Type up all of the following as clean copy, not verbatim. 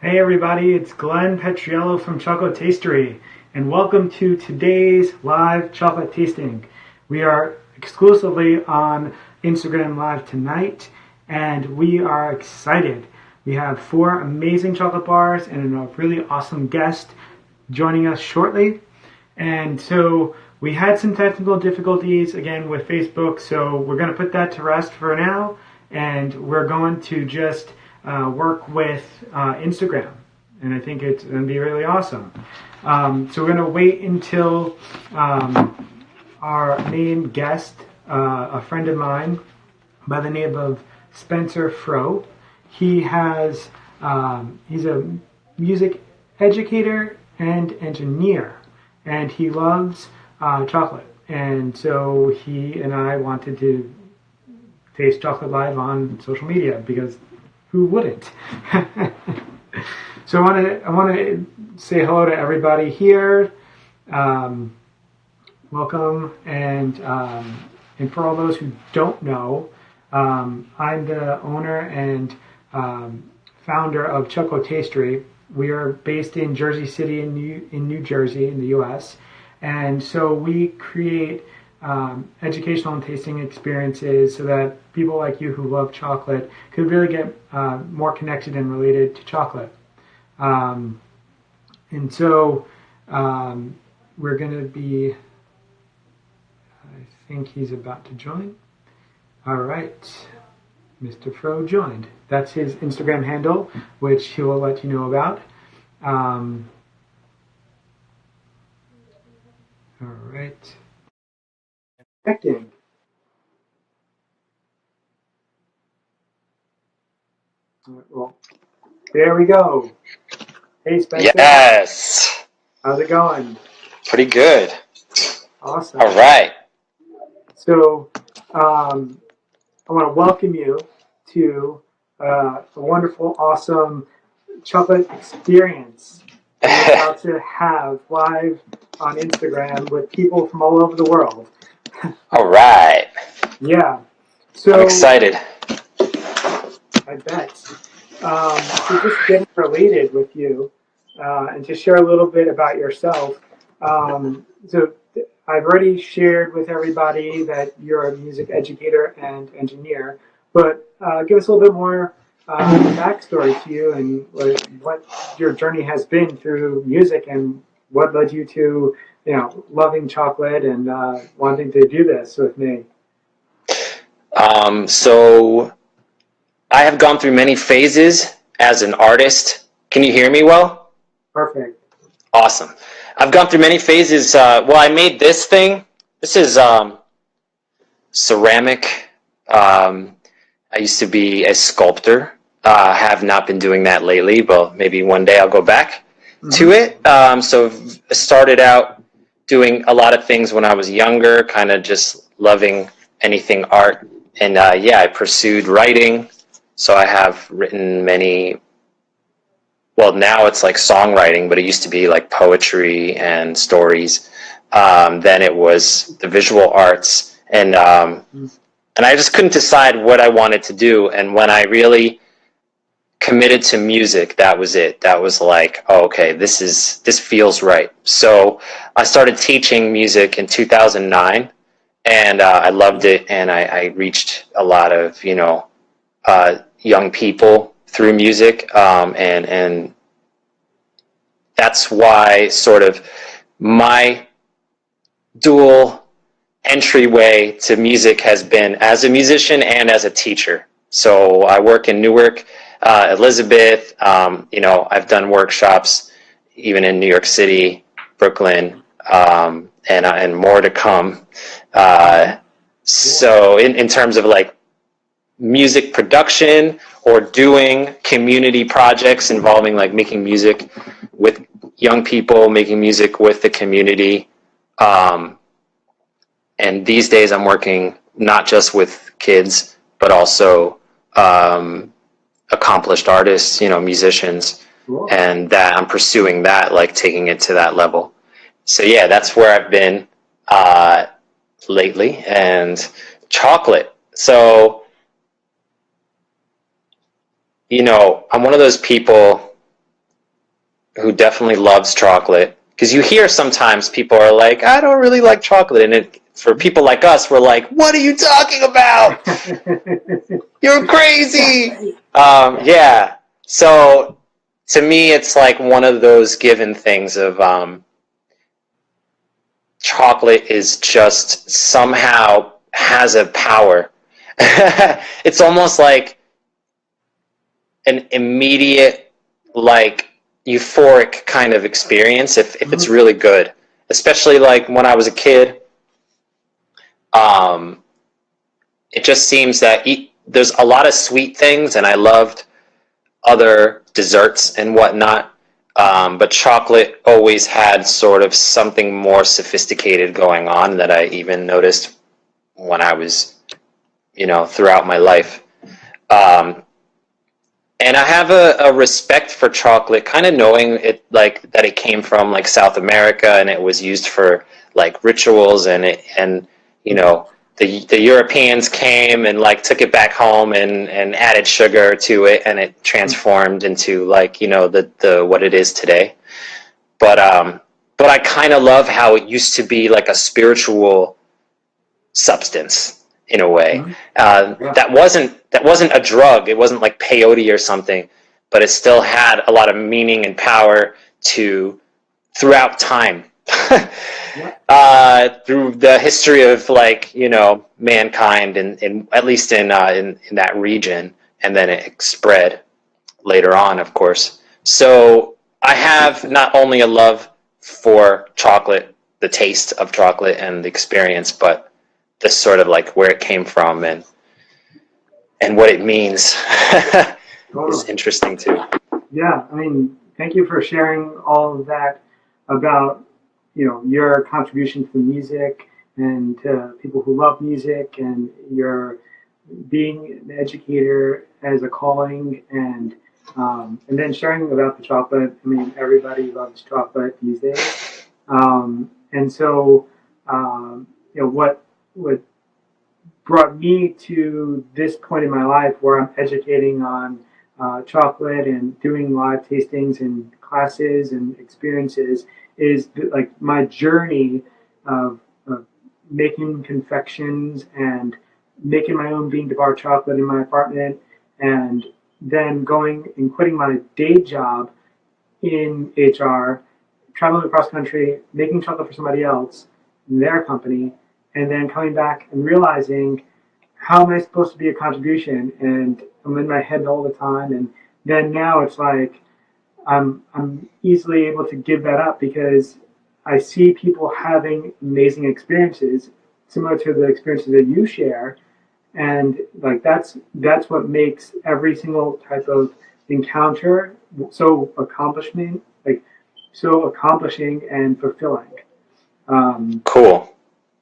Hey everybody, it's Glenn Petriello from Chocotastery, and welcome to today's live chocolate tasting. We are exclusively on Instagram Live tonight, and we are excited. We have 4 amazing chocolate bars and a really awesome guest joining us shortly. And so we had some technical difficulties again with Facebook, so we're going to put that to rest for now, and we're going to just work with Instagram, and I think it's going to be really awesome. So we're going to wait until our main guest, a friend of mine by the name of Spencer Fro. He's a music educator and engineer, and he loves chocolate. And so he and I wanted to taste chocolate live on social media because who wouldn't? So I want to say hello to everybody here. Welcome, and for all those who don't know, I'm the owner and founder of Chocotastery. We are based in Jersey City in New Jersey in the U.S. And so we create educational and tasting experiences so that people like you who love chocolate could really get more connected and related to chocolate. And so we're going to be, I think he's about to join. All right. Mr. Fro joined. That's his Instagram handle, which he will let you know about. All right. Connecting. Well, there we go. Hey, Spencer. Yes. How's it going? Pretty good. Awesome. All right. So, I want to welcome you to a wonderful, awesome chocolate experience that we're about to have live on Instagram with people from all over the world. All right. Yeah. So I'm excited. I bet. So just getting related with you and to share a little bit about yourself. So I've already shared with everybody that you're a music educator and engineer, but give us a little bit more backstory to you and what your journey has been through music and what led you to, loving chocolate and wanting to do this with me. So I have gone through many phases as an artist. Can you hear me well? Perfect. Awesome. I've gone through many phases. I made this thing. This is ceramic. I used to be a sculptor. I have not been doing that lately, but maybe one day I'll go back to it. So I started out doing a lot of things when I was younger, kind of just loving anything art. And I pursued writing. So I have written many, well, now it's like songwriting, but it used to be like poetry and stories. Then it was the visual arts. And I just couldn't decide what I wanted to do. And when I really committed to music, that was it. That was like, oh, okay, this feels right. So I started teaching music in 2009, and I loved it. And I reached a lot of, young people through music. And that's why sort of my dual entryway to music has been as a musician and as a teacher. So I work in Newark, Elizabeth. I've done workshops even in New York City, Brooklyn, and more to come. So in terms of like music production or doing community projects involving like making music with young people, making music with the community. And these days I'm working not just with kids, but also accomplished artists, musicians. Cool. And that I'm pursuing that, like taking it to that level. So yeah, that's where I've been lately. And chocolate. So, I'm one of those people who definitely loves chocolate. Because you hear sometimes people are like, I don't really like chocolate. And for people like us, we're like, what are you talking about? You're crazy. Yeah. So to me, it's like one of those given things of chocolate is just somehow has a power. It's almost like an immediate, like euphoric kind of experience if it's really good. Especially like when I was a kid, it just seems that there's a lot of sweet things, and I loved other desserts and whatnot. But chocolate always had sort of something more sophisticated going on that I even noticed when I was, throughout my life. And I have a respect for chocolate, kind of knowing it, like that it came from like South America and it was used for like rituals, and the Europeans came and like took it back home and added sugar to it, and it transformed into like the what it is today. But I kind of love how it used to be like a spiritual substance in a way. That wasn't a drug. It wasn't like peyote or something, but it still had a lot of meaning and power throughout time. Through the history of like mankind, and at least in that region, and then it spread later on, of course. So I have not only a love for chocolate, the taste of chocolate and the experience, but this sort of like where it came from and what it means is interesting too. Yeah, I mean, thank you for sharing all of that about your contribution to music and to people who love music, and your being an educator as a calling, and then sharing about the chocolate. I mean, everybody loves chocolate these days, and so what brought me to this point in my life where I'm educating on chocolate and doing live tastings and classes and experiences is like my journey of making confections and making my own bean to bar chocolate in my apartment, and then going and quitting my day job in HR, traveling across country, making chocolate for somebody else in their company, and then coming back and realizing how am I supposed to be a contribution? And I'm in my head all the time. And then now it's like I'm easily able to give that up because I see people having amazing experiences similar to the experiences that you share, and like that's what makes every single type of encounter so accomplishing and fulfilling. Cool.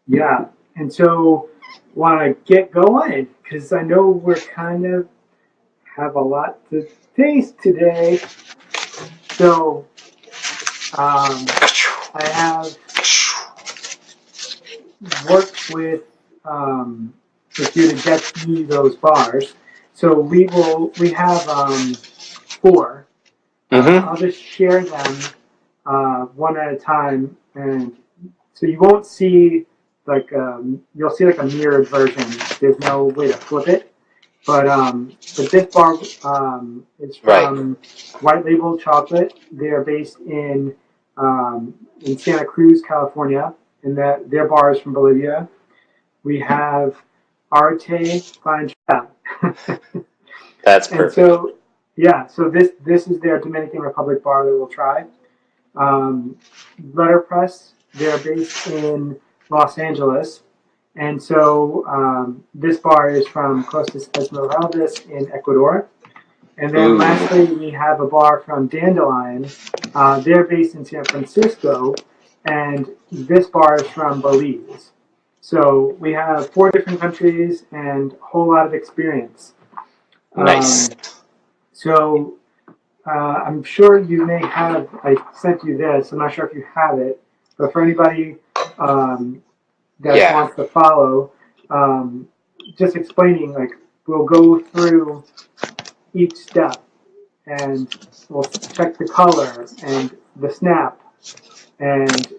Yeah, and so want to get going because I know we're kind of have a lot to taste today. So I have worked with you to get me those bars. So we have four. I'll just share them one at a time, and so you won't see like you'll see like a mirrored version. There's no way to flip it, but this bar is from White Label Chocolate. They are based in Santa Cruz, California, and that their bar is from Bolivia. We have Arete Fine Chocolate. That's perfect. And so yeah, so this is their Dominican Republic bar that we'll try. Letterpress, they're based in Los Angeles. And so this bar is from Costa Esmeraldas in Ecuador. And then lastly, we have a bar from Dandelion. They're based in San Francisco. And this bar is from Belize. So we have 4 different countries and a whole lot of experience. Nice. So I'm sure you may have, I sent you this, I'm not sure if you have it, but for anybody that wants to follow, just explaining, like, we'll go through each step. and we'll check the color and the snap and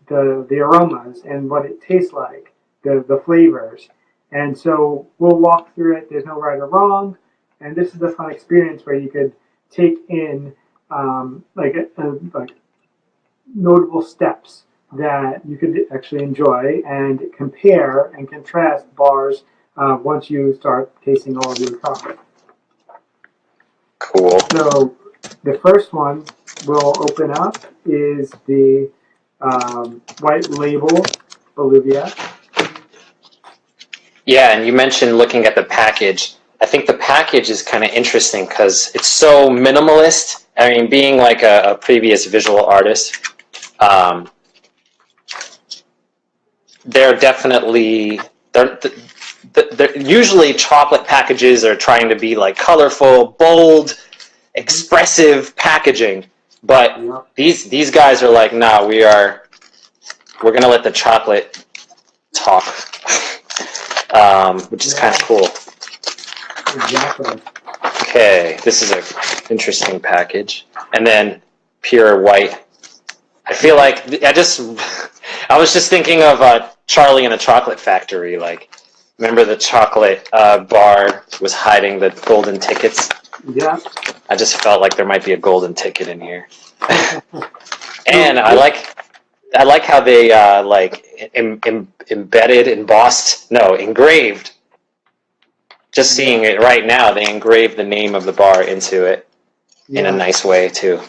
the aromas and what it tastes like, the flavors. And so we'll walk through it. There's no right or wrong. And this is the fun experience where you could take in like notable steps that you could actually enjoy and compare and contrast bars once you start tasting all of your chocolate. Cool. So the first one we'll open up is the white label Bolivia. Yeah, and you mentioned looking at the package. I think the package is kind of interesting because it's so minimalist. I mean, being like a previous visual artist, they're definitely they're usually chocolate packages are trying to be like colorful, bold, expressive packaging. But these guys are like, nah, we're gonna let the chocolate talk, which is kind of cool. Exactly. Okay, this is an interesting package, and then pure white. I feel like I was just thinking of Charlie and the Chocolate Factory. Like, remember the chocolate bar was hiding the golden tickets? Yeah. I just felt like there might be a golden ticket in here. And I like how they engraved. Just seeing it right now, they engraved the name of the bar into it in a nice way too.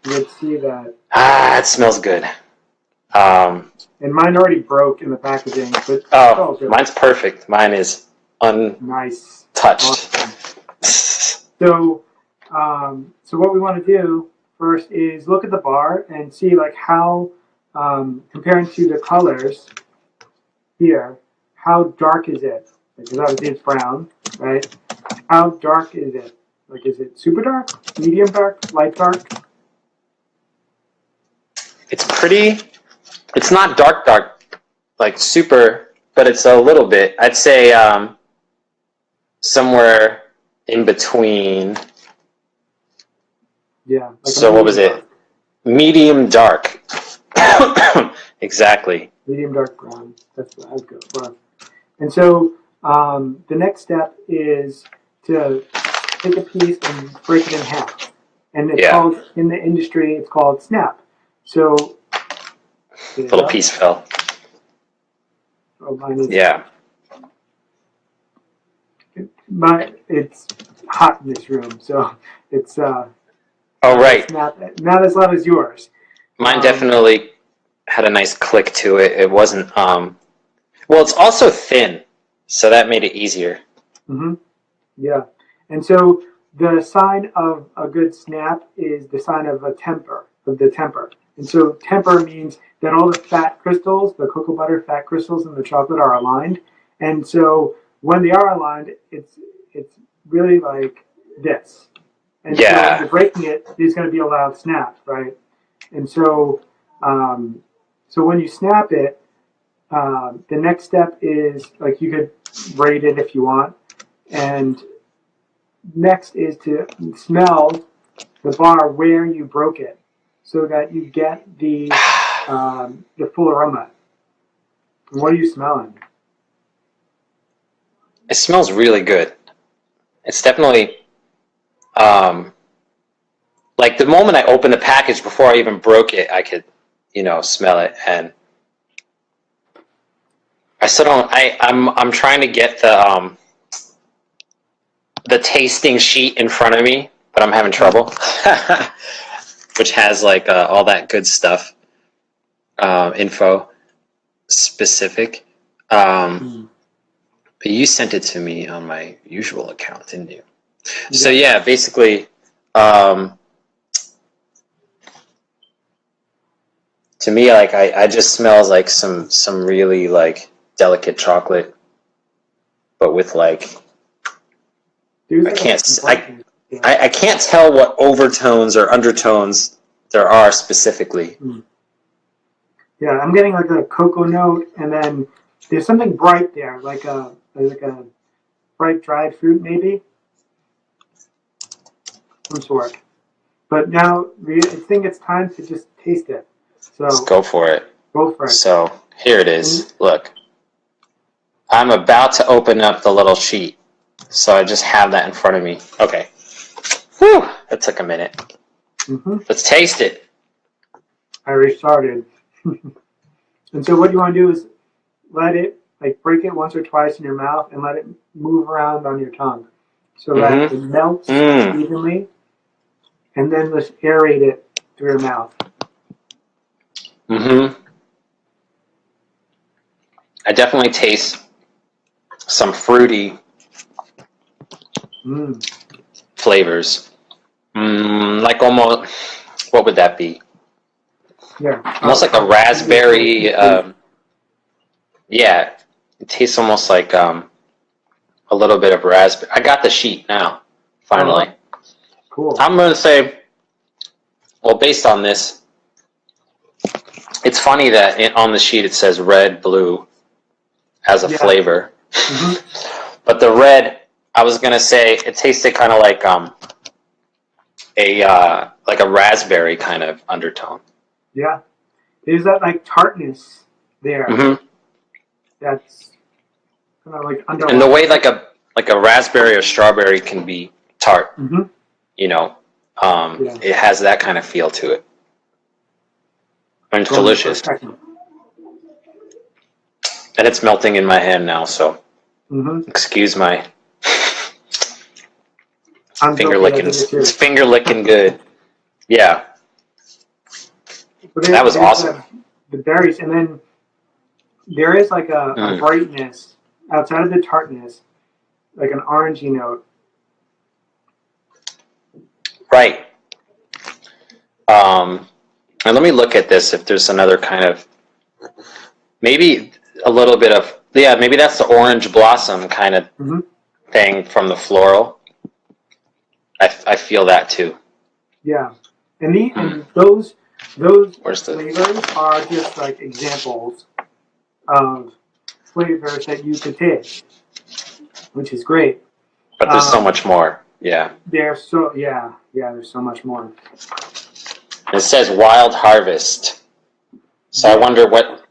You'd see that. Ah, it smells good. And mine already broke in the packaging, but mine's perfect. Mine is nice, untouched. Awesome. So what we want to do first is look at the bar and see like how, comparing to the colors here, how dark is it? Because obviously it's brown, right? How dark is it? Like, is it super dark, medium dark, light dark? It's not dark, like super, but it's a little bit. I'd say somewhere in between. Yeah. Like so what was it? Medium dark. Exactly. Medium dark brown. That's what I'd go for. And so the next step is to take a piece and break it in half. And it's called, in the industry, it's called snap. So little piece fell. Oh, mine is. Yeah. It's hot in this room, so it's. Oh right. Not as loud as yours. Mine definitely had a nice click to it. It wasn't. Well, it's also thin, so that made it easier. Mm-hmm. Yeah, and so the sign of a good snap is the sign of the temper. And so temper means that all the fat crystals, the cocoa butter fat crystals in the chocolate are aligned. And so when they are aligned, it's really like this. And so when you're breaking it, there's going to be a loud snap, right? And so so when you snap it, the next step is, like, you could rate it if you want. And next is to smell the bar where you broke it, so that you get the full aroma. And what are you smelling? It smells really good. It's definitely like the moment I opened the package before I even broke it, I could, smell it, and I still don't. I'm trying to get the tasting sheet in front of me, but I'm having trouble. Which has like all that good stuff, info specific. But you sent it to me on my usual account, didn't you? Yeah. So yeah, basically, to me, like I just smells like some really like delicate chocolate, but with like I can't tell what overtones or undertones there are specifically. Yeah, I'm getting like a cocoa note, and then there's something bright there, like a bright dried fruit, maybe. some sort. But now I think it's time to just taste it. So let's go for it. Go for it. So here it is. Look, I'm about to open up the little sheet. So I just have that in front of me. Okay. Whew, that took a minute. Mm-hmm. Let's taste it. I already started. And so what you want to do is let it, like, break it once or twice in your mouth and let it move around on your tongue so that it melts evenly, and then just aerate it through your mouth. Mm-hmm. I definitely taste some fruity flavors. Like almost, what would that be? Yeah. Almost like a raspberry. Yeah, it tastes almost like a little bit of raspberry. I got the sheet now, finally. Cool. I'm going to say, well, based on this, it's funny that on the sheet it says red, blue as a flavor. Mm-hmm. But the red, I was going to say, it tasted kind of like a raspberry kind of undertone. Yeah. There's that, like, tartness there. Mm-hmm. That's kind of like underlying. And the way like a raspberry or strawberry can be tart, you know, it has that kind of feel to it. And it's delicious. And it's melting in my hand now, so excuse my finger licking. It's finger licking good. Yeah. That was awesome. The berries, and then there is like a brightness outside of the tartness, like an orangey note. Right. And let me look at this if there's another kind of, maybe a little bit of, maybe that's the orange blossom kind of thing from the floral. I feel that too. Yeah. And those Where's flavors are just like examples of flavors that you could taste, which is great. But there's so much more. Yeah. There's so much more. It says Wild Harvest. So I wonder what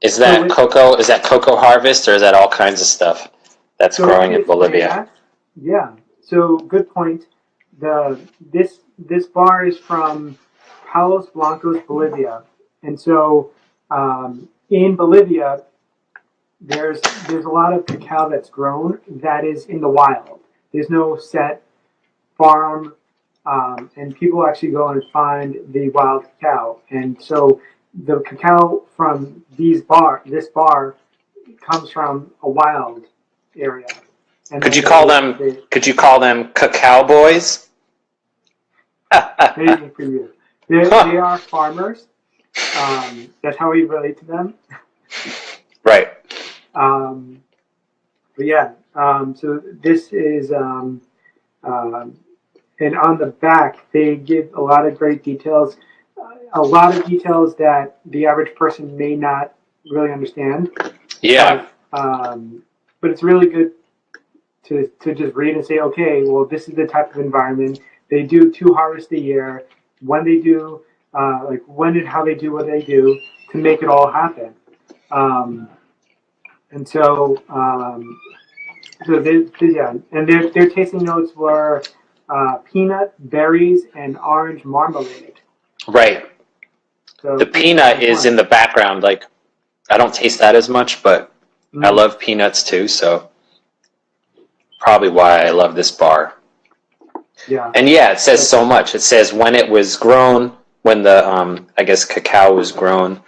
is that cocoa? Is that cocoa harvest, or is that all kinds of stuff that's growing in Bolivia? Yeah. So good point. This bar is from Palos Blancos, Bolivia, and so in Bolivia, there's a lot of cacao that's grown that is in the wild. There's no set farm, and people actually go and find the wild cacao. And so the cacao from this bar comes from a wild area. And could you call them cacao boys? Maybe for you. They are farmers. That's how we relate to them. Right. But yeah, so this is, and on the back, they give a lot of great details, a lot of details that the average person may not really understand. Yeah. But it's really good to just read and say, okay, well, this is the type of environment. They do 2 harvests a year. When they do, when and how they do what they do to make it all happen. And so, and their tasting notes were peanut, berries, and orange marmalade. Right. So the peanut is in the background. Like, I don't taste that as much, but I love peanuts too. So probably why I love this bar. Yeah. And yeah, it says so much. It says when it was grown, when the I guess cacao was grown,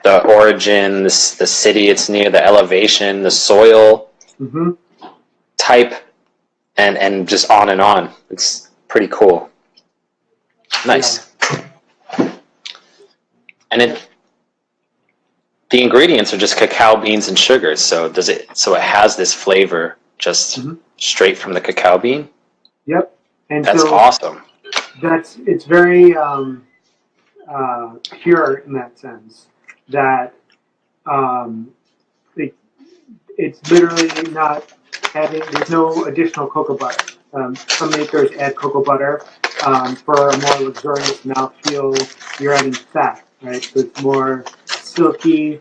the origin, the city it's near, the elevation, the soil type, and just on and on. It's pretty cool. Nice. Yeah. And the ingredients are just cacao beans and sugar. So it has this flavor just straight from the cacao bean. Yep. And that's awesome. It's very pure in that sense. That it's literally not having. There's no additional cocoa butter. some makers add cocoa butter for a more luxurious mouthfeel. You're adding fat, right? So it's more silky.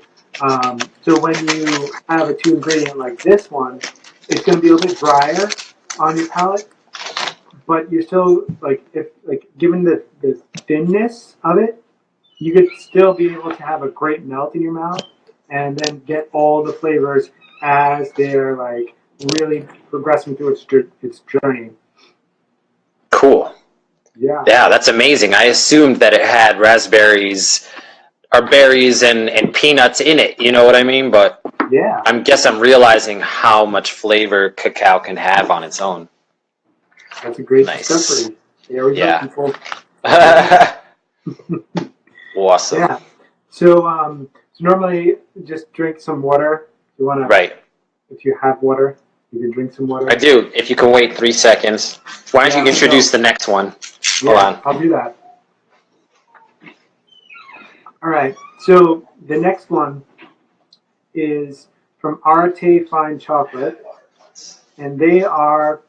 So when you have a two ingredient like this one, it's going to be a little bit drier on your palate, but you're still given the thinness of it, you could still be able to have a great melt in your mouth and then get all the flavors as they're like really progressing through its journey. Cool. Yeah. Yeah, that's amazing. I assumed that it had raspberries or berries and peanuts in it. You know what I mean? But yeah, I'm realizing how much flavor cacao can have on its own. That's a great Nice. discovery. There we go, people. Awesome. Yeah. So normally just drink some water. You want to. Right. If you have water, you can drink some water. I do. If you can wait 3 seconds. Why don't you introduce the next one? Hold on. I'll do that. All right. So the next one is from Arete Fine Chocolate, and they are,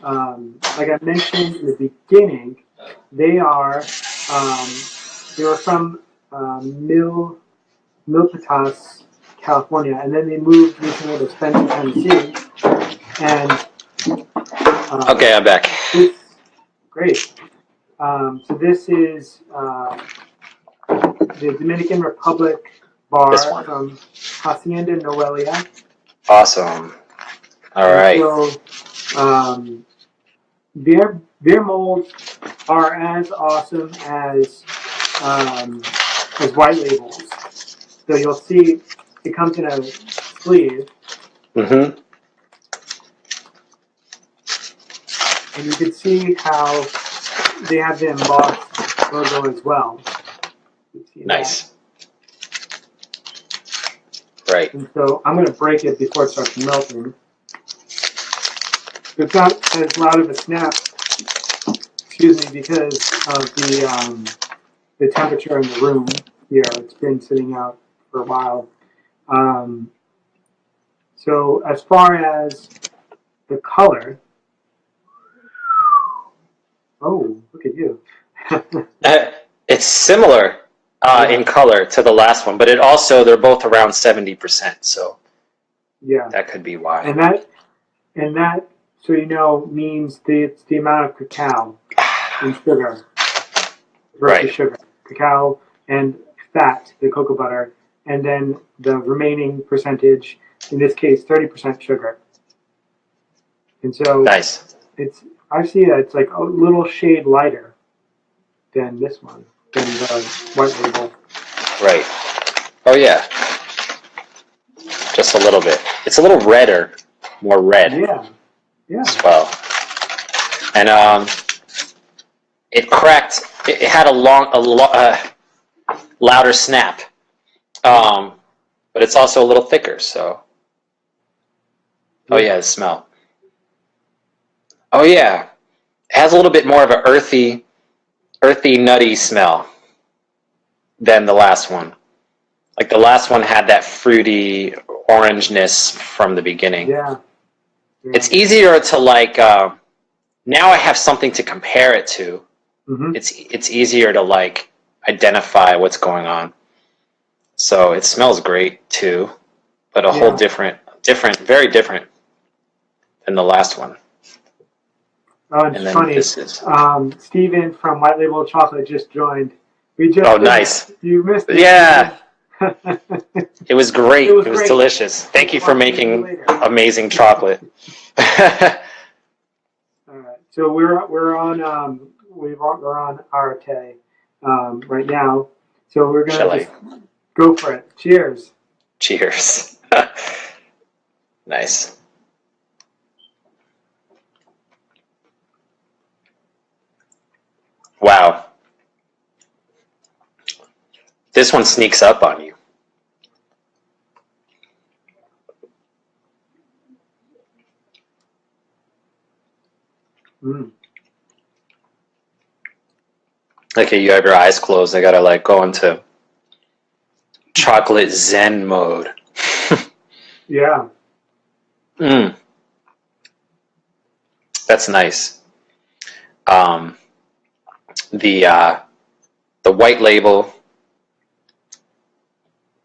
like I mentioned in the beginning, they were from Milpitas, California, and then they moved recently to Spencer, Tennessee. And okay, I'm back. Great. So this is the Dominican Republic bar from Hacienda, Noelia. Awesome. All right. So their molds are as awesome as white labels. So you'll see it comes in a sleeve. Mm-hmm. And you can see how they have the embossed logo as well. Nice. Right. And so I'm going to break it before it starts melting. It's not as loud of a snap, excuse me, because of the temperature in the room here. It's been sitting out for a while. So as far as the color, oh, look at you. It's similar in color to the last one, but they're both around 70%. So that could be why. And that, so you know, means it's the amount of cacao and sugar versus sugar. Cacao and fat, the cocoa butter, and then the remaining percentage, in this case, 30% sugar. And so nice. I see that it's like a little shade lighter than this one, than the white label. Right. Oh, yeah. Just a little bit. It's a little redder, more red. Yeah. As well. And it cracked. It had a louder snap. But it's also a little thicker, so. Oh, yeah, the smell. Oh, yeah. It has a little bit more of an earthy, nutty smell than the last one. Like the last one had that fruity orangeness from the beginning. Yeah. It's easier to like. Now I have something to compare it to. Mm-hmm. It's easier to like identify what's going on. So it smells great too, but a whole different, very different than the last one. Oh, it's funny. Steven from White Label Chocolate just joined. Nice. You missed it. Yeah. It was great. It was delicious. Thank you for making amazing chocolate. All right. So we're on Arete right now. So we're gonna just go for it. Cheers. Cheers. Nice. Wow. This one sneaks up on you. Mm. Okay, you have your eyes closed. I gotta like go into chocolate zen mode. Yeah. That's nice. The white label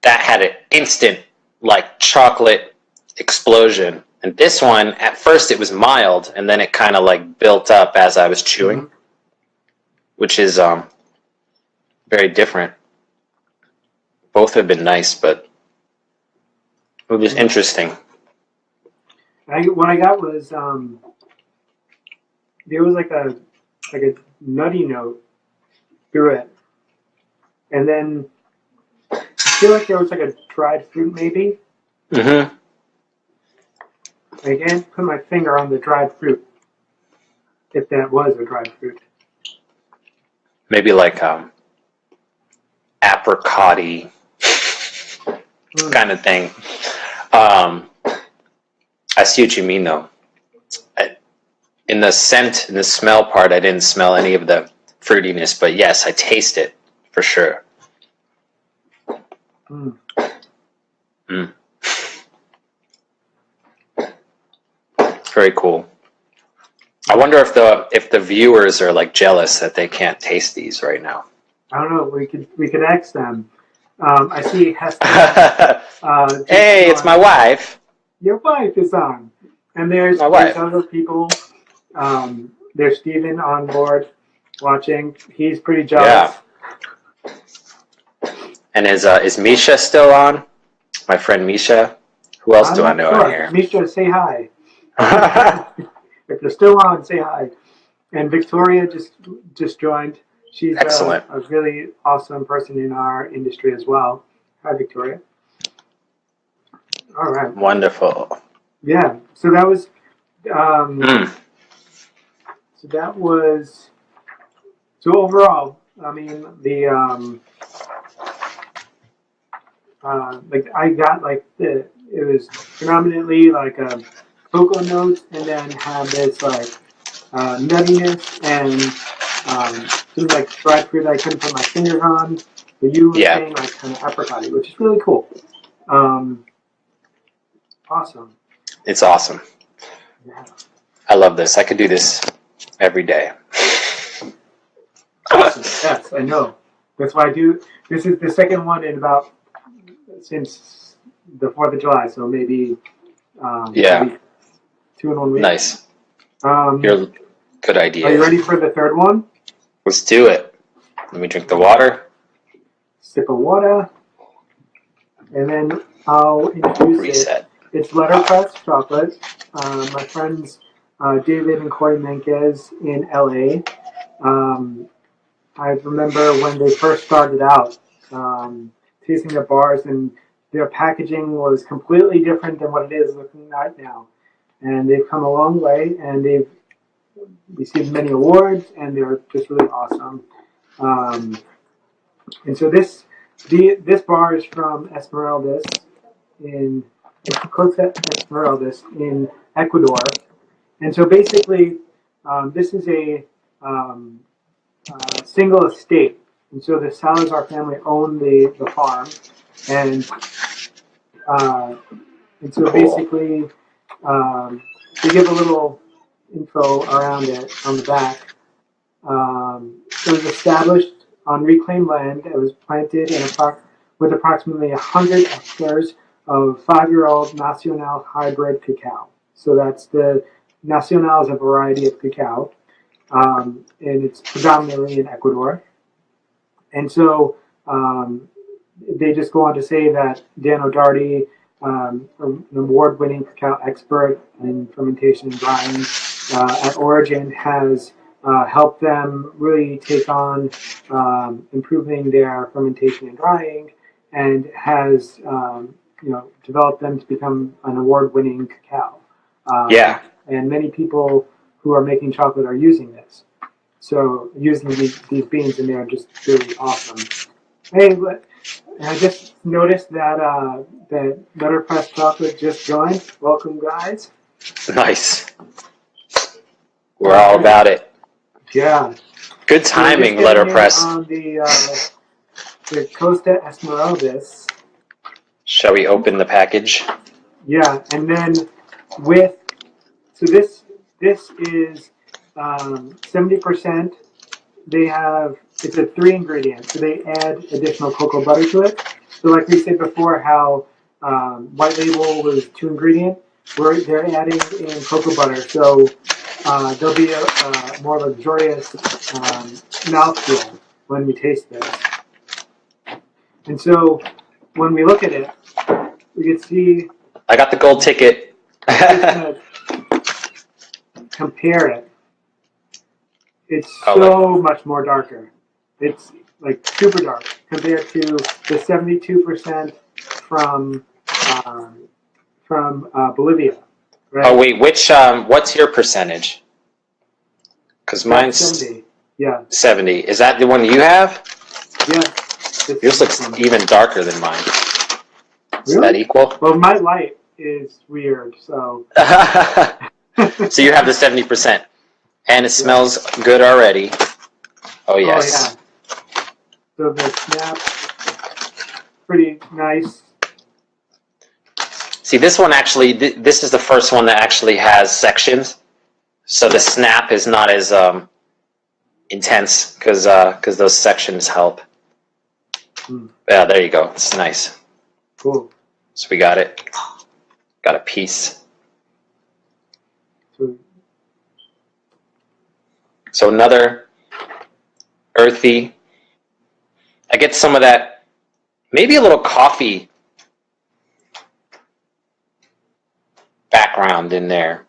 that had an instant like chocolate explosion, and this one at first it was mild, and then it kind of like built up as I was chewing, which is very different. Both have been nice, but it was interesting. What I got was there was like a nutty note through it, and then I feel like there was like a dried fruit maybe. Mm-hmm. I can't put my finger on the dried fruit, if that was a dried fruit. Maybe like apricot-y kind of thing. I see what you mean, though. In the scent, in the smell part, I didn't smell any of the fruitiness, but yes, I taste it for sure. Very cool. I wonder if the viewers are like jealous that they can't taste these right now. I don't know. We could ask them. I see Hester. Hey, it's my wife. Your wife is on, and there's other people. There's Steven on board watching. He's pretty jealous. Yeah. And is Misha still on? My friend Misha. Who else do I know on here? Misha, say hi. If you're still on, say hi. And Victoria just joined. She's excellent. A really awesome person in our industry as well. Hi, Victoria. All right. Wonderful. Yeah. So that was. So that was. So overall, I mean the like I got like it was predominantly like cocoa notes, and then had this like nuttiness and things like dried fruit I couldn't put my fingers on. But you were saying like kind of apricot-y, which is really cool. Awesome. It's awesome. Yeah. I love this. I could do this every day. Awesome. Yes, I know. That's why I do. This is the second one in about since the 4th of July, so maybe maybe 2 in 1 week. Nice. Good idea. Are you ready for the third one? Let's do it. Let me drink the water. Sip of water, and then I'll introduce it. It's Letterpress chocolate. My friends David and Corey Menkes in LA. I remember when they first started out tasting their bars, and their packaging was completely different than what it is looking at now. And they've come a long way, and they've received many awards, and they're just really awesome. And so this bar is from Esmeraldas in Costa Esmeraldas in Ecuador. And so basically, this is a single estate. And so the Salazar family own the farm. And so basically, they give a little info around it on the back. It was established on reclaimed land. It was planted with approximately 100 hectares of 5-year-old Nacional hybrid cacao. So that's the Nacional is a variety of cacao, and it's predominantly in Ecuador. And so they just go on to say that Dan O'Doherty, an award-winning cacao expert in fermentation and drying at Origin, has helped them really take on improving their fermentation and drying, and has developed them to become an award-winning cacao. And many people who are making chocolate are using this. So using these beans, and they're just really awesome. Hey, and I just noticed that that Letterpress chocolate just joined. Welcome, guys. Nice. We're all about it. Yeah. Good timing, Letterpress. On the Costa Esmeraldas. Shall we open the package? Yeah, and then this is 70%. It's a 3 ingredient, so they add additional cocoa butter to it. So like we said before, how white label was 2 ingredient, they're adding in cocoa butter, so there'll be a more luxurious mouthfeel when we taste this. And so when we look at it, we can see. I got the gold ticket. Compare it. It's so much more darker. It's like super dark compared to the 72% from Bolivia. Right? Oh wait, what's your percentage? Because mine's 70. Yeah. 70. Is that the one you have? Yeah. Yours looks even darker than mine. Is Really? that equal? Well, my light is weird, so. So you have the 70%. And it smells good already. Oh, yes. Oh, yeah. So the snap, pretty nice. See, this one actually, this is the first one that actually has sections. So the snap is not as intense because those sections help. Yeah, there you go. It's nice. Cool. So we got it. Got a piece. So another earthy. I get some of that, maybe a little coffee background in there.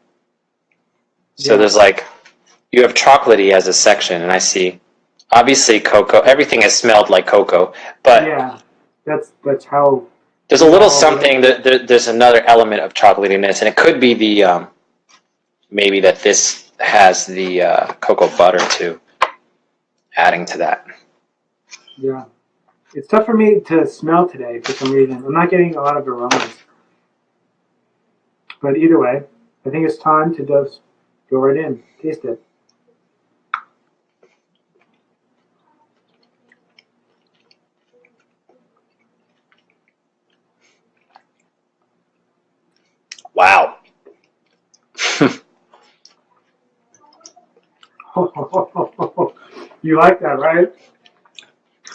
So there's like, you have chocolatey as a section, and I see, obviously cocoa. Everything has smelled like cocoa, but yeah, that's how. There's a little something that there's another element of chocolatiness, and it could be the maybe that this has the cocoa butter too, adding to that. Yeah, it's tough for me to smell today for some reason. I'm not getting a lot of aromas, but either way, I think it's time to just go right in, taste it. Wow. You like that, right?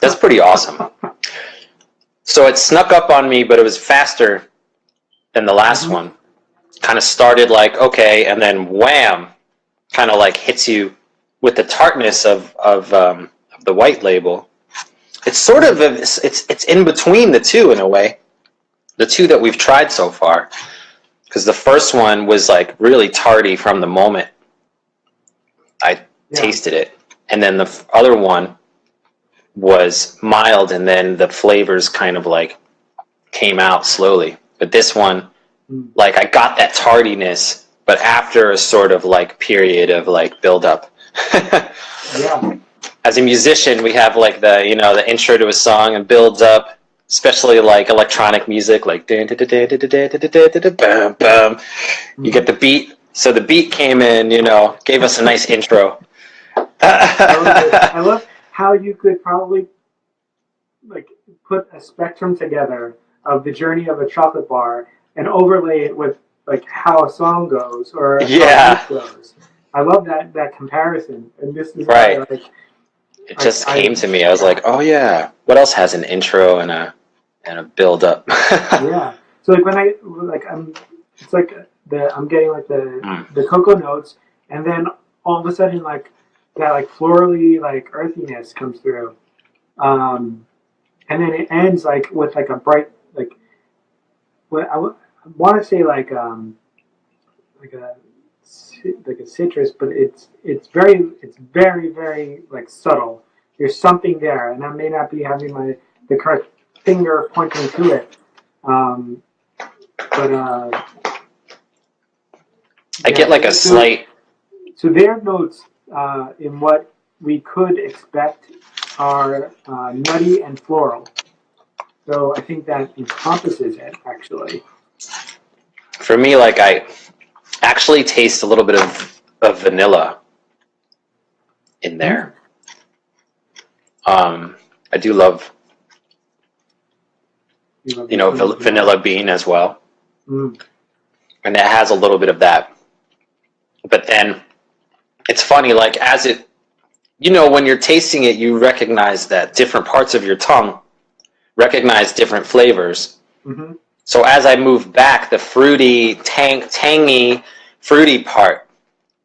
That's pretty awesome. So it snuck up on me, but it was faster than the last one. Kind of started like, okay, and then wham, kind of like hits you with the tartness of the white label. It's sort of, it's in between the two in a way. The two that we've tried so far. Because the first one was like really tarty from the moment I tasted it. And then the other one was mild, and then the flavors kind of like came out slowly. But this one, like I got that tardiness, but after a sort of like period of like build up. Yeah. As a musician, we have like the intro to a song and builds up, especially like electronic music, like bam bam. You get the beat. So the beat came in, gave us a nice intro. I love how you could probably like put a spectrum together of the journey of a chocolate bar and overlay it with like how a song goes or how it goes. I love that comparison, and this is right. Why, it just came to me. I was like, oh yeah, what else has an intro and a build up? Yeah. So like when I'm getting like the cocoa notes, and then all of a sudden like that like florally like earthiness comes through, and then it ends like with like a bright like what I want to say like a citrus, but it's very very like subtle. There's something there, and I may not be having the correct finger pointing to it, but I get like a slight. So their notes in what we could expect are nutty and floral. So I think that encompasses it actually. For me, like I actually taste a little bit of vanilla in there. I do love, vanilla bean as well. And it has a little bit of that But then it's funny, like as it, when you're tasting it, you recognize that different parts of your tongue recognize different flavors. Mm-hmm. So as I move back, the fruity, tangy, fruity part,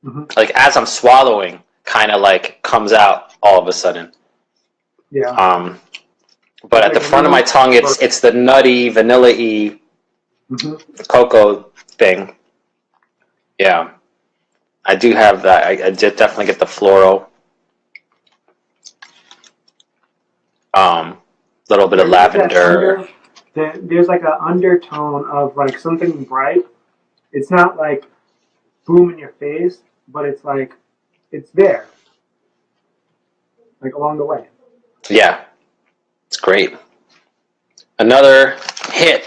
Mm-hmm. like as I'm swallowing, kind of like comes out all of a sudden. Yeah. But at the front of my tongue, it's the nutty, vanilla-y, cocoa thing. Yeah, I do have that. I did definitely get the floral. Little bit of lavender. There's like an undertone of like something bright. It's not like boom in your face, but it's like it's there, like along the way. Yeah, it's great. Another hit.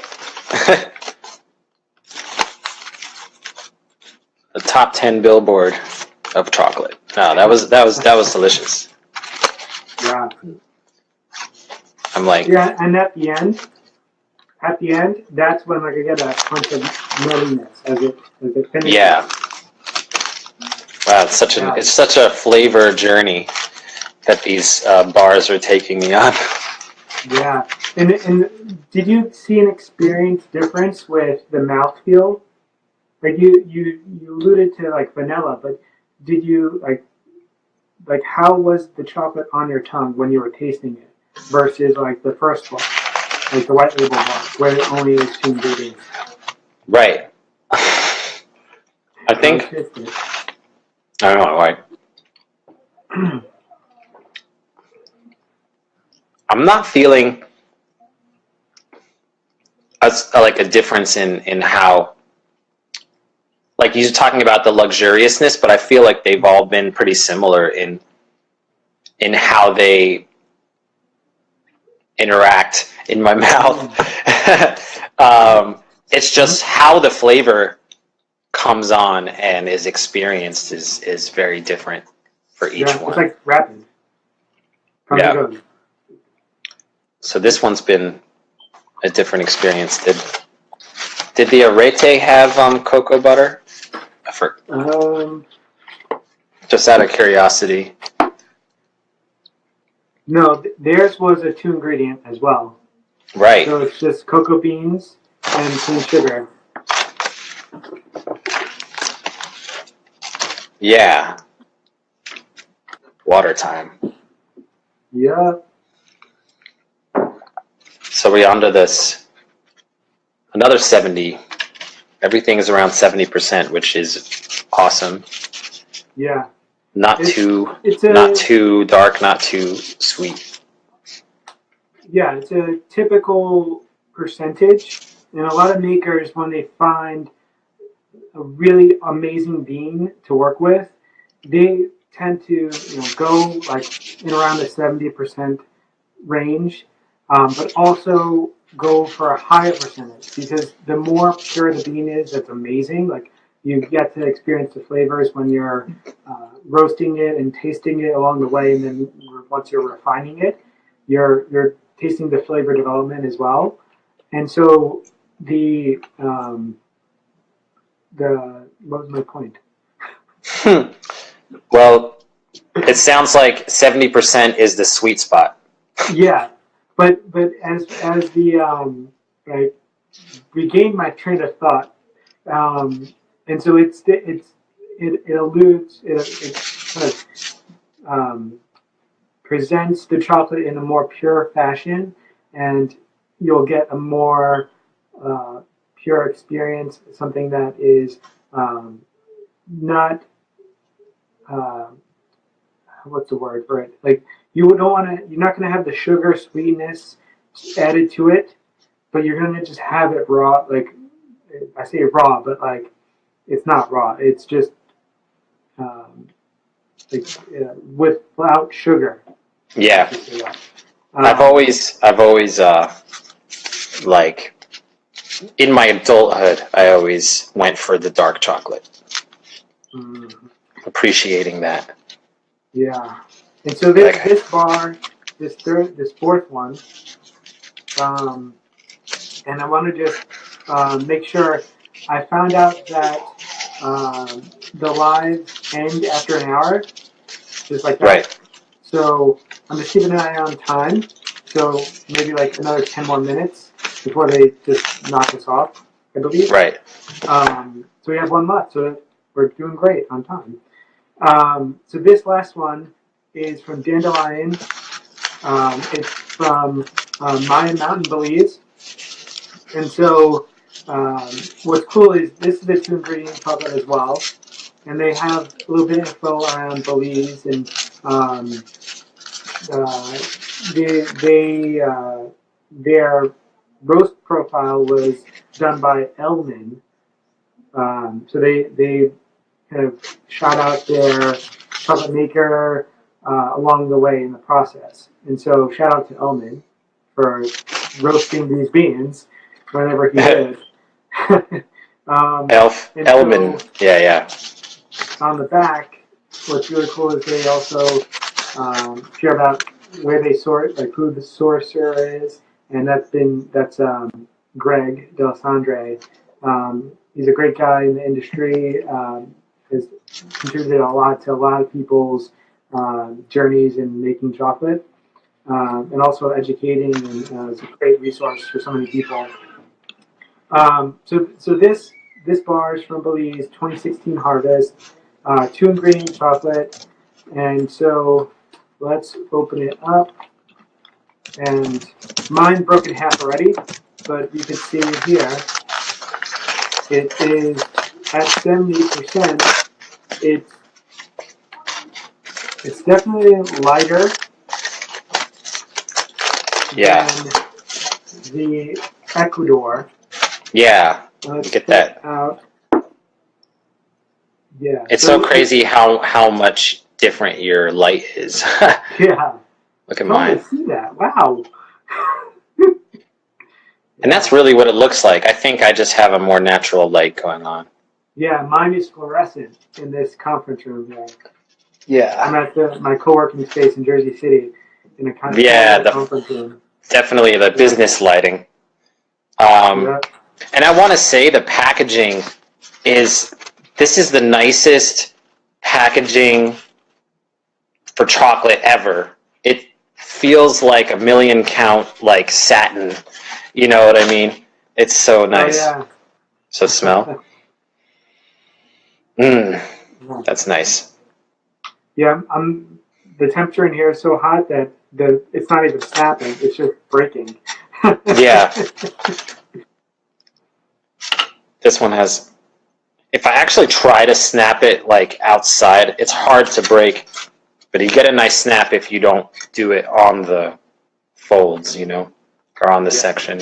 The top 10 Billboard of chocolate. No, that was delicious. Yeah. I'm like, yeah, and at the end, that's when like I get a punch of nuttiness as it finishes. yeah. Wow, it's such a flavor journey that these bars are taking me on. Yeah, and did you see an experience difference with the mouthfeel? Like you alluded to like vanilla, but did you like how was the chocolate on your tongue when you were tasting it versus like the first bar, like the white label bar, where it only is 2 ingredients? Right. I think I don't know why. I'm not feeling like a difference in how, like you're talking about the luxuriousness, but I feel like they've all been pretty similar in how they interact in my mouth. It's just how the flavor comes on and is experienced is very different for each one. It's like rapid. Yeah. So this one's been a different experience. Did the Arete have cocoa butter? Just out of curiosity. No, theirs was a 2 ingredient as well. Right. So it's just cocoa beans and cane sugar. Yeah. Water time. Yeah. So we're on to this. Another 70. Everything is around 70%, which is awesome. Yeah. Not too dark, not too sweet. Yeah, it's a typical percentage. And a lot of makers, when they find a really amazing bean to work with, they tend to go like in around the 70% range, but also go for a higher percentage because the more pure the bean is, that's amazing. Like you get to experience the flavors when you're roasting it and tasting it along the way, and then once you're refining it, you're tasting the flavor development as well. And so the what was my point? Well, it sounds like 70% is the sweet spot. Yeah, but as the I regained my train of thought, and so it alludes it kind of presents the chocolate in a more pure fashion, and you'll get a more pure experience, something that is not what's the word for it? Like you don't want to. You're not going to have the sugar sweetness added to it, but you're going to just have it raw. Like I say raw, but like it's not raw. It's just without sugar. Yeah. I've always like in my adulthood, I always went for the dark chocolate. Appreciating that. Yeah. And so this bar, this fourth one, and I want to just make sure I found out that the lives end after an hour, just like that. Right. So I'm just keeping an eye on time. So maybe like another 10 more minutes before they just knock us off, I believe. Right. So we have one left. So we're doing great on time. So this last one is from Dandelion. It's from Mayan Mountain, Belize. And so what's cool is this is a 2-ingredient chocolate as well. And they have a little bit of info around Belize and their roast profile was done by Elman. So they kind of shout out their chocolate maker along the way in the process. And so shout out to Elman for roasting these beans whenever he did. Elman. So, yeah. on the back, what's really cool is they also share about where they source, like who the sourcer is, and that's Greg Delisandre. He's a great guy in the industry. Has contributed a lot to a lot of people's journeys in making chocolate, and also educating, and is a great resource for so many people. So this bar is from Belize, 2016 harvest, 2-ingredient chocolate, and so let's open it up. And mine broke in half already, but you can see here it is at 70%. It's definitely lighter than the Ecuador. Yeah. Let's Get that out. Yeah. It's so crazy how much different your light is. Yeah. Look at mine. See that? Wow. And that's really what it looks like. I think I just have a more natural light going on. Yeah, mine is fluorescent in this conference room here. Yeah. I'm at my co-working space in Jersey City in a kind of conference room. Definitely the business lighting. And I want to say the packaging this is the nicest packaging for chocolate ever. It feels like a million count, like satin. You know what I mean? It's so nice. Oh, yeah. So smell. That's nice. Yeah, the temperature in here is so hot that it's not even snapping; it's just breaking. Yeah. This one has. If I actually try to snap it like outside, it's hard to break. But you get a nice snap if you don't do it on the folds, or on the section.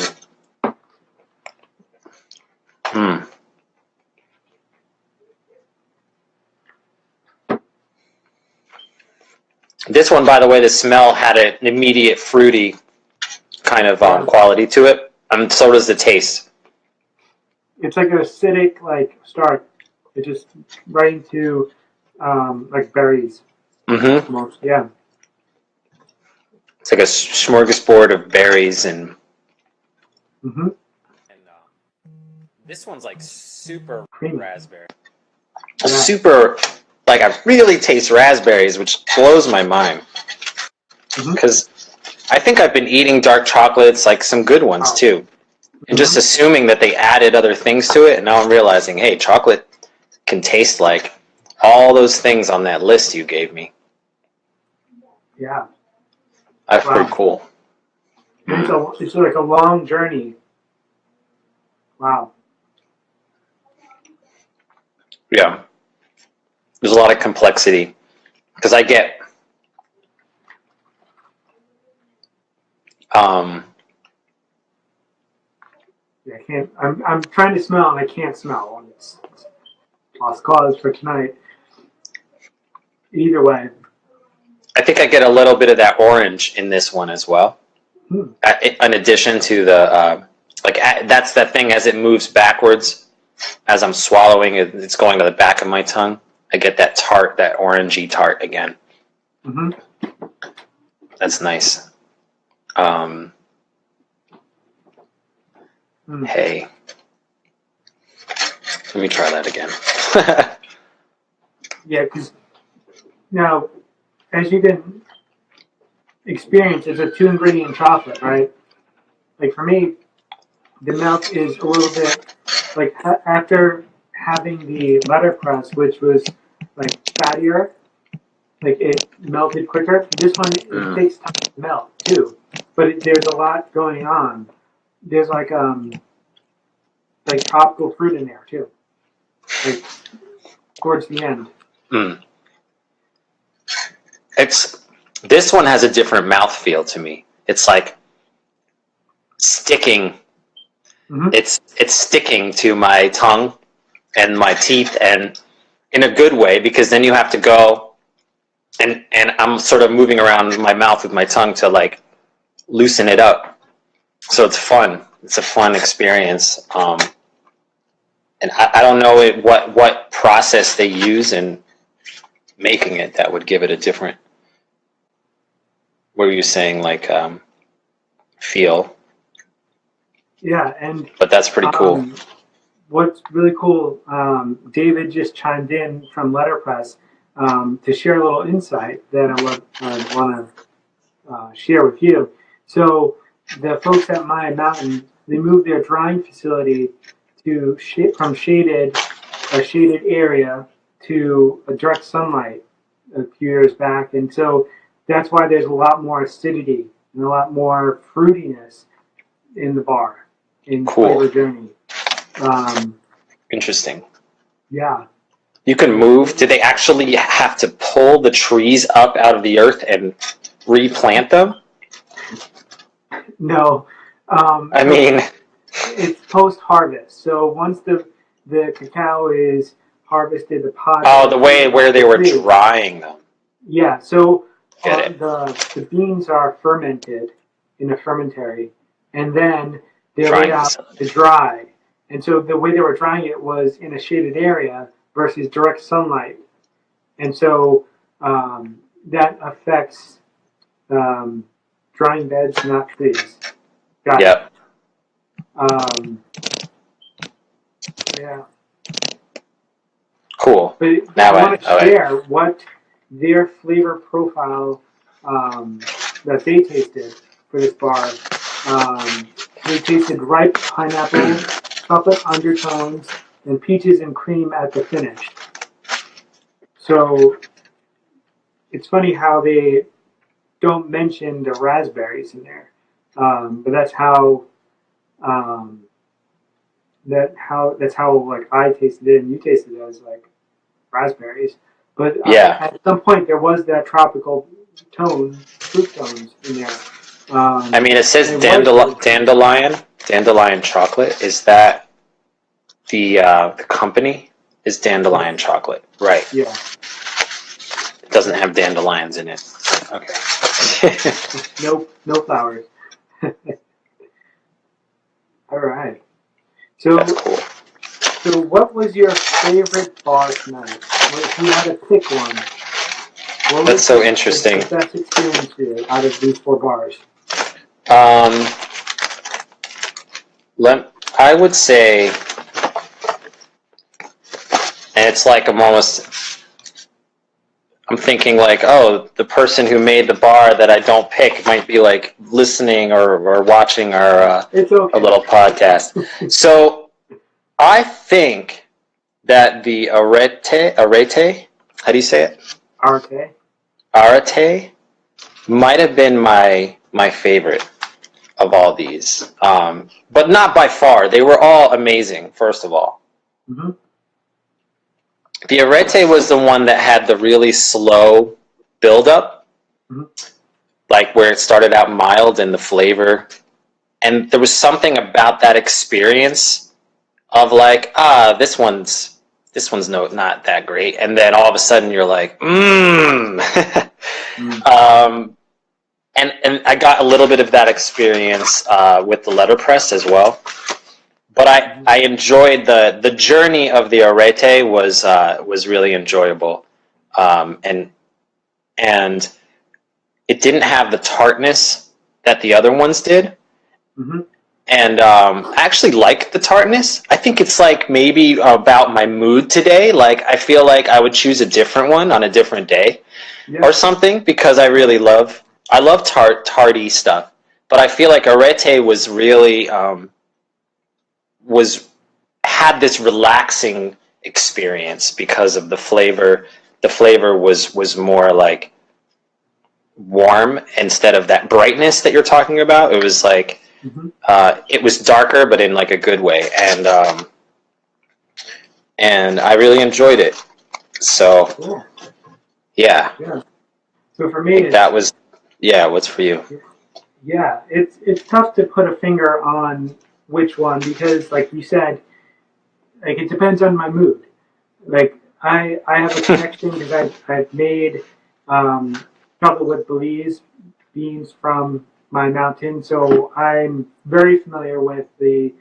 This one, by the way, the smell had an immediate fruity kind of quality to it, and so does the taste. It's like an acidic start. It's just right into like berries. Mm-hmm. Almost, yeah. It's like a smorgasbord of berries and. Mm-hmm. And this one's like super creamy raspberry. Yeah. Super, like I really taste raspberries, which blows my mind. Because I think I've been eating dark chocolates, like some good ones too, and just assuming that they added other things to it, and now I'm realizing, hey, chocolate can taste like all those things on that list you gave me. Yeah. That's pretty cool. It's like a long journey. Wow. Yeah. There's a lot of complexity. Because I get... Yeah, I can't... I'm trying to smell and I can't smell. It's lost cause for tonight. Either way. I think I get a little bit of that orange in this one as well. In addition to the... that's that thing as it moves backwards. As I'm swallowing it, it's going to the back of my tongue. I get that tart, that orangey tart again. That's nice. Hey. Let me try that again. Yeah, because now, as you can experience, it's a 2-ingredient chocolate, right? Like for me, the milk is a little bit like after having the letterpress, which was like fattier, like it melted quicker. This one it Mm. takes time to melt too, but there's a lot going on. There's like tropical fruit in there too, like towards the end. Mm. This one has a different mouthfeel to me. It's like sticking. Mm-hmm. It's sticking to my tongue and my teeth, and in a good way, because then you have to go and I'm sort of moving around my mouth with my tongue to like loosen it up. So it's fun. It's a fun experience. And I don't know what process they use in making it that would give it a different. What were you saying? Like feel. Yeah, and But that's pretty cool. What's really cool, David just chimed in from Letterpress to share a little insight that I want to share with you. So the folks at Maya Mountain, they moved their drying facility to from a shaded area to a direct sunlight a few years back, and so that's why there's a lot more acidity and a lot more fruitiness in the bar in Flavor Journey. Interesting. Yeah. You can move. Did they actually have to pull the trees up out of the earth and replant them? No. I mean, it's post-harvest. So once the cacao is harvested, the pod. Oh, the way where they were drying them. Yeah. So the beans are fermented in a fermentary, and then they're laid out to dry. And so the way they were drying it was in a shaded area versus direct sunlight. And so that affects drying beds, not trees. Got it. Yeah. Cool. But now I want to share what their flavor profile that they tasted for this bar. They tasted ripe pineapple, chocolate undertones, and peaches and cream at the finish. So it's funny how they don't mention the raspberries in there, but that's how like I tasted it and you tasted it as like raspberries. But at some point there was that tropical fruit tones in there. I mean, it says dandelion chocolate. Is that the company? Is Dandelion chocolate, right? Yeah. It doesn't have dandelions in it. Okay. No flowers. All right. So that's cool. So what was your favorite bar tonight? If you had to pick one, what that's so interesting. The best experience for you out of these 4 bars? I would say, and it's like I'm thinking like, oh, the person who made the bar that I don't pick might be like listening or watching our a little podcast. So I think that the Arete, how do you say it? Arete might have been my favorite of all these, but not by far. They were all amazing. First of all. Mm-hmm. The Arete was the one that had the really slow build-up, like where it started out mild in the flavor. And there was something about that experience of like, this one's not that great. And then all of a sudden you're like, And I got a little bit of that experience with the Letterpress as well. But I enjoyed the journey of the Arete was really enjoyable, and it didn't have the tartness that the other ones did. Mm-hmm. And I actually like the tartness. I think it's like maybe about my mood today. Like I feel like I would choose a different one on a different day or something because I love tarty stuff. But I feel like Arete was really was had this relaxing experience because of the flavor. The flavor was more like warm instead of that brightness that you're talking about. It was like it was darker, but in like a good way, and I really enjoyed it. So Cool. yeah, Yeah. So for I me, think that was What's for you? yeah, it's tough to put a finger on which one because, like you said, like it depends on my mood. Like I have a connection because I've made chocolate with Belize beans from my mountain, so I'm very familiar with the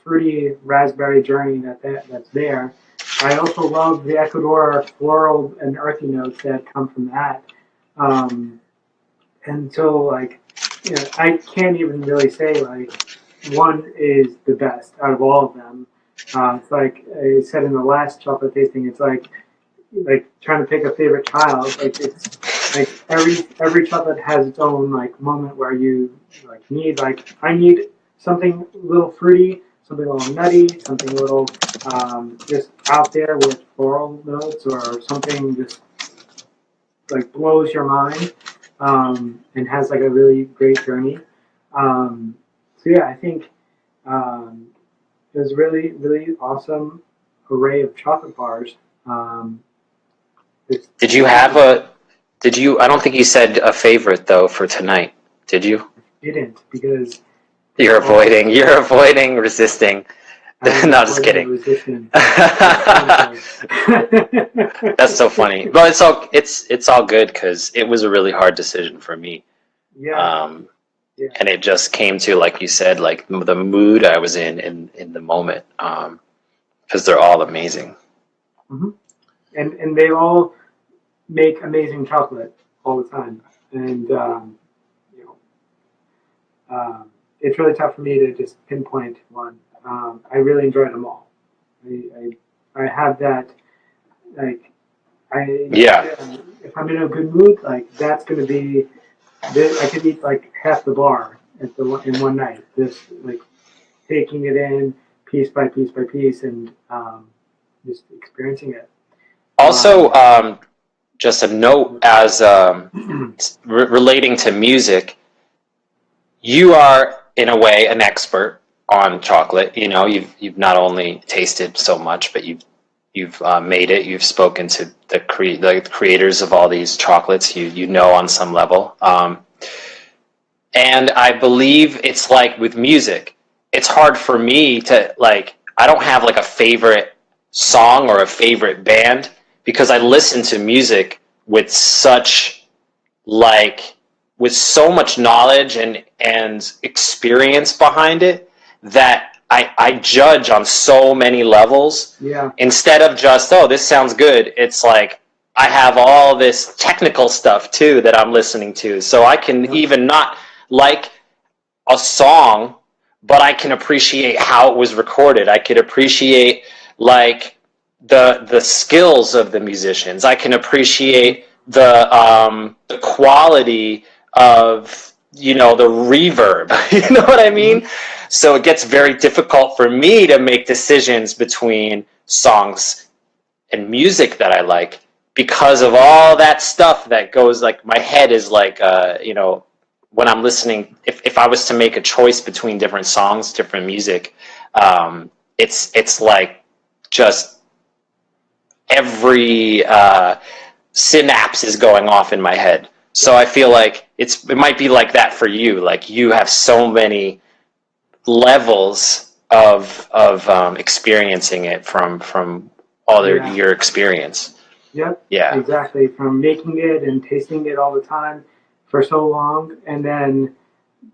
fruity raspberry journey that's there. I also love the Ecuador floral and earthy notes that come from that. Um, and so like I can't even really say like one is the best out of all of them. It's like I said in the last chocolate tasting, it's like trying to pick a favorite child. Like it's like every chocolate has its own like moment where you like I need something a little fruity, something a little nutty, something a little just out there with floral notes, or something just like blows your mind and has like a really great journey. So yeah, I think there's really awesome array of chocolate bars. Um, Did you have a? Did you? I don't think you said a favorite though for tonight. Did you? didn't because You're they're all avoiding. You're avoiding resisting. I am No, just avoiding the kidding. resistance. That's so funny. But it's all good because it was a really hard decision for me. Yeah, Um, yeah. and it just came to, like you said, like the mood I was in the moment. Because they're all amazing. Mm-hmm. And they all make amazing chocolate all the time, and you know, it's really tough for me to just pinpoint one. I really enjoyed them all. I have that like Yeah. if I'm in a good mood, like that's gonna be I could eat like half the bar in one night. Just like taking it in piece by piece by piece and just experiencing it. Also, just a note as relating to music, you are in a way an expert on chocolate. You know, you've not only tasted so much, but you've made it. You've spoken to the creators of all these chocolates. You know on some level. And I believe it's like with music, it's hard for me to like. I don't have like a favorite song or a favorite band because I listen to music with such like with so much knowledge and experience behind it that I judge on so many levels. Yeah. Instead of just, oh, this sounds good, it's like I have all this technical stuff too that I'm listening to. So I can even not like a song, but I can appreciate how it was recorded. I could appreciate like the skills of the musicians. I can appreciate the quality of the reverb. You know what I mean? So it gets very difficult for me to make decisions between songs and music that I like because of all that stuff that goes like my head is like when I'm listening, if I was to make a choice between different songs, different music, it's like just every synapse is going off in my head. So I feel like it might be like that for you. Like you have so many levels of experiencing it from all your experience. Yep. Yeah. Exactly. From making it and tasting it all the time for so long, and then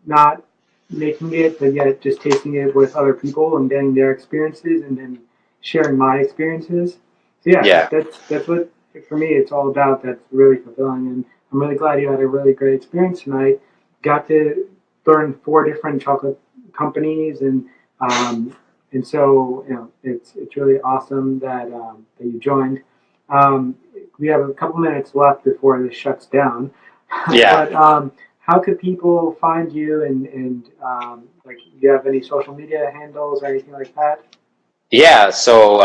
not making it, but yet just tasting it with other people and getting their experiences, and then sharing my experiences. So yeah, that's what for me it's all about. That's really fulfilling, and I'm really glad you had a really great experience tonight. Got to learn 4 different chocolate companies, and so it's really awesome that that you joined. We have a couple minutes left before this shuts down. Yeah. But how could people find you, and like, do you have any social media handles or anything like that? Yeah. So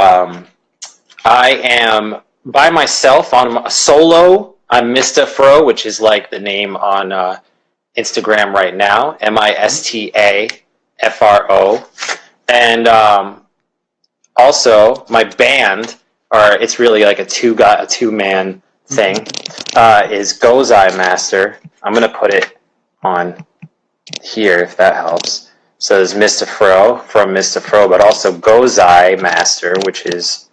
I am by myself on a solo. I'm Mr. Fro, which is like the name on Instagram right now. Mistafro. And also my band, or it's really like a two-man thing, is Gozai Master. I'm gonna put it on here if that helps. So there's Mr. Fro from Mr. Fro, but also Gozai Master, which is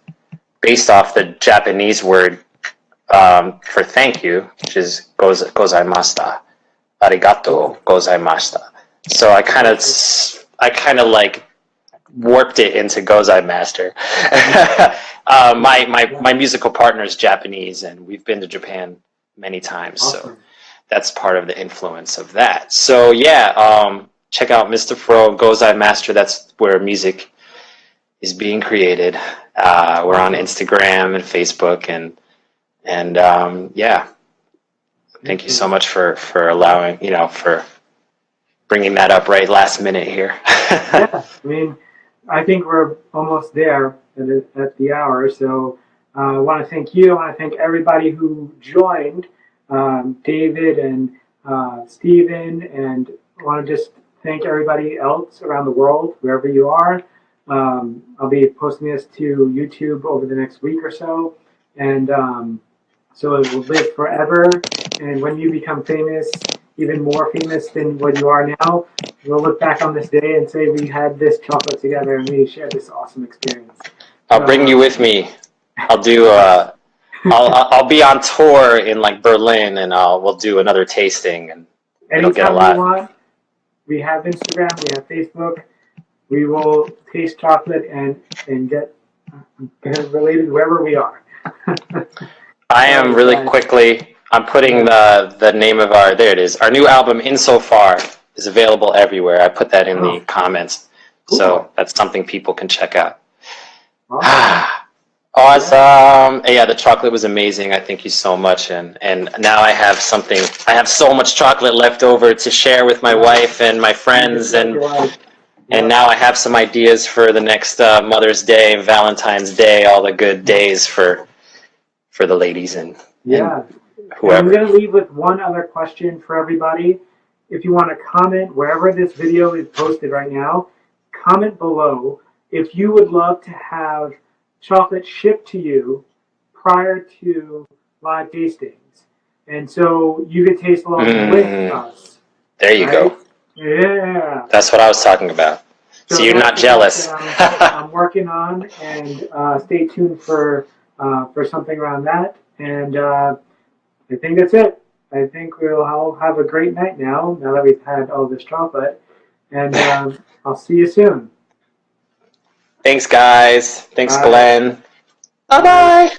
based off the Japanese word for thank you, which is gozaimashita. Arigato gozaimashita. So I kind of like warped it into Gozai Master. My musical partner is Japanese, and we've been to Japan many times, so that's part of the influence of that. So yeah, check out Mr. Fro, Gozai Master. That's where music is being created. We're on Instagram and Facebook, and yeah. Thank you so much for allowing, for bringing that up right last minute here. Yeah, I mean, I think we're almost there at the hour. So I want to thank you. I want to thank everybody who joined, David and Stephen, and I want to just thank everybody else around the world, wherever you are. I'll be posting this to YouTube over the next week or so, and so it will live forever. And when you become famous, even more famous than what you are now, we'll look back on this day and say we had this chocolate together and we shared this awesome experience. I'll bring you with me. I'll do. I'll be on tour in like Berlin, and we'll do another tasting, and it'll get a lot. Anytime you want, we have Instagram, we have Facebook. We will taste chocolate and get related wherever we are. I am really quickly. I'm putting the name of there it is. Our new album, Insofar, is available everywhere. I put that in the comments. Cool. So that's something people can check out. Awesome. Yeah, the chocolate was amazing. I thank you so much. And now I have so much chocolate left over to share with my wife and my friends. And now I have some ideas for the next Mother's Day, Valentine's Day, all the good days for the ladies and whoever. I'm going to leave with one other question for everybody. If you want to comment wherever this video is posted right now, comment below if you would love to have chocolate shipped to you prior to live tastings. And so you could taste along with us. There you go. Yeah. That's what I was talking about. So you're not jealous. I'm working on, and stay tuned for something around that. And I think that's it. I think we'll all have a great night now that we've had all this chocolate. And I'll see you soon. Thanks, guys. Thanks, Glenn. Bye-bye.